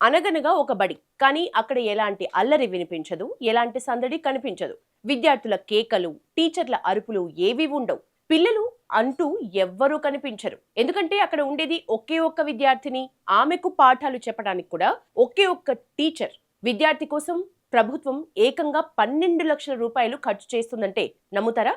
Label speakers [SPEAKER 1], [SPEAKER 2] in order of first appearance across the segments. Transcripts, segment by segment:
[SPEAKER 1] అనగనగా ఒక బడి, కానీ అక్కడ ఎలాంటి అల్లరి వినిపించదు, ఎలాంటి సందడి కనిపించదు. విద్యార్థుల కేకలు, టీచర్ల అరుపులు ఏవీ ఉండవు. పిల్లలు అంటూ ఎవ్వరూ కనిపించరు. ఎందుకంటే అక్కడ ఉండేది ఒకే ఒక్క విద్యార్థిని. ఆమెకు పాఠాలు చెప్పడానికి కూడా ఒకే ఒక్క టీచర్. విద్యార్థి కోసం ప్రభుత్వం ఏకంగా 12 లక్షల రూపాయలు ఖర్చు చేస్తుందంటే నమ్ముతారా?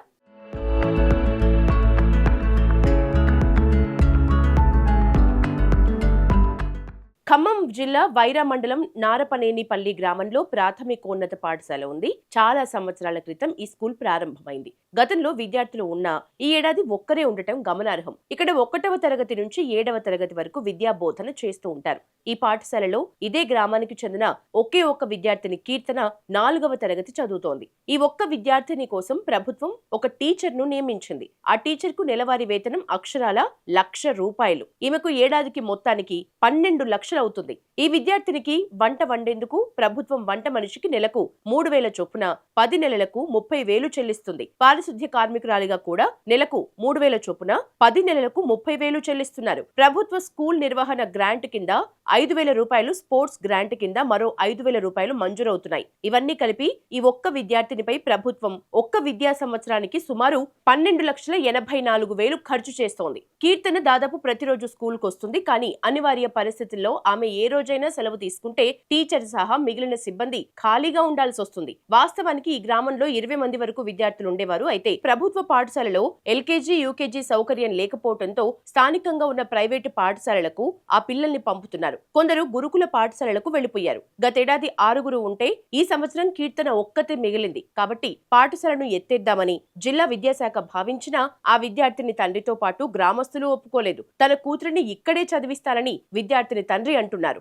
[SPEAKER 1] ఖమ్మం జిల్లా వైరా మండలం నారపనేనిపల్లి గ్రామంలో ప్రాథమికోన్నత పాఠశాల ఉంది. చాలా సంవత్సరాల క్రితం ఈ స్కూల్ ప్రారంభమైంది. గతంలో విద్యార్థులు ఉన్నా ఈ ఏడాది ఒక్కరే ఉండటం గమనార్హం. ఇక్కడ 1వ తరగతి నుంచి 7వ తరగతి వరకు విద్యా బోధన చేస్తూ ఉంటారు. ఈ పాఠశాలలో ఇదే గ్రామానికి చెందిన ఒకే ఒక్క విద్యార్థిని కీర్తన 4వ తరగతి చదువుతోంది. ఈ ఒక్క విద్యార్థిని కోసం ప్రభుత్వం ఒక టీచర్ ను నియమించింది. ఆ టీచర్ కు నెలవారీ వేతనం అక్షరాల ₹1,00,000. ఈమెకు ఏడాదికి మొత్తానికి 12 లక్షలు అవుతుంది. ఈ విద్యార్థినికి వంట వండేందుకు ప్రభుత్వం వంట మనిషికి నెలకు 3,000 చొప్పున 10 నెలలకు 30,000 చెల్లిస్తుంది. పారిశుద్ధ్య కార్మికురాలిగా కూడా నెలకు 3,000 చొప్పున 10 నెలలకు 30,000 చెల్లిస్తున్నారు. ప్రభుత్వ స్కూల్ నిర్వహణ గ్రాంట్ కింద 5,000 రూపాయలు, స్పోర్ట్స్ గ్రాంట్ కింద మరో 5,000 రూపాయలు మంజూరవుతున్నాయి. ఇవన్నీ కలిపి ఈ ఒక్క విద్యార్థినిపై ప్రభుత్వం ఒక్క విద్యా సంవత్సరానికి సుమారు 12,84,000 ఖర్చు చేస్తోంది. కీర్తన దాదాపు ప్రతిరోజు స్కూల్ కు వస్తుంది. కానీ అనివార్య పరిస్థితుల్లో ఆమె ఏ రోజైనా సెలవు తీసుకుంటే టీచర్ సహా మిగిలిన సిబ్బంది ఖాళీగా ఉండాల్సి వస్తుంది. వాస్తవానికి ఈ గ్రామంలో 20 మంది వరకు విద్యార్థులు ఉండేవారు. అయితే ప్రభుత్వ పాఠశాలలో ఎల్కేజీ, యూకేజీ సౌకర్యం లేకపోవడంతో స్థానికంగా ఉన్న ప్రైవేటు పాఠశాలలకు ఆ పిల్లల్ని పంపుతున్నారు. కొందరు గురుకుల పాఠశాలలకు వెళ్లిపోయారు. గతేడాది 6 ఉంటే ఈ సంవత్సరం కీర్తన ఒక్కతే మిగిలింది. కాబట్టి పాఠశాలను ఎత్తేద్దామని జిల్లా విద్యాశాఖ భావించినా ఆ విద్యార్థిని తండ్రితో పాటు గ్రామస్తులు ఒప్పుకోలేదు. తన కూతురిని ఇక్కడే చదివిస్తానని విద్యార్థిని తండ్రి అంటున్నారు.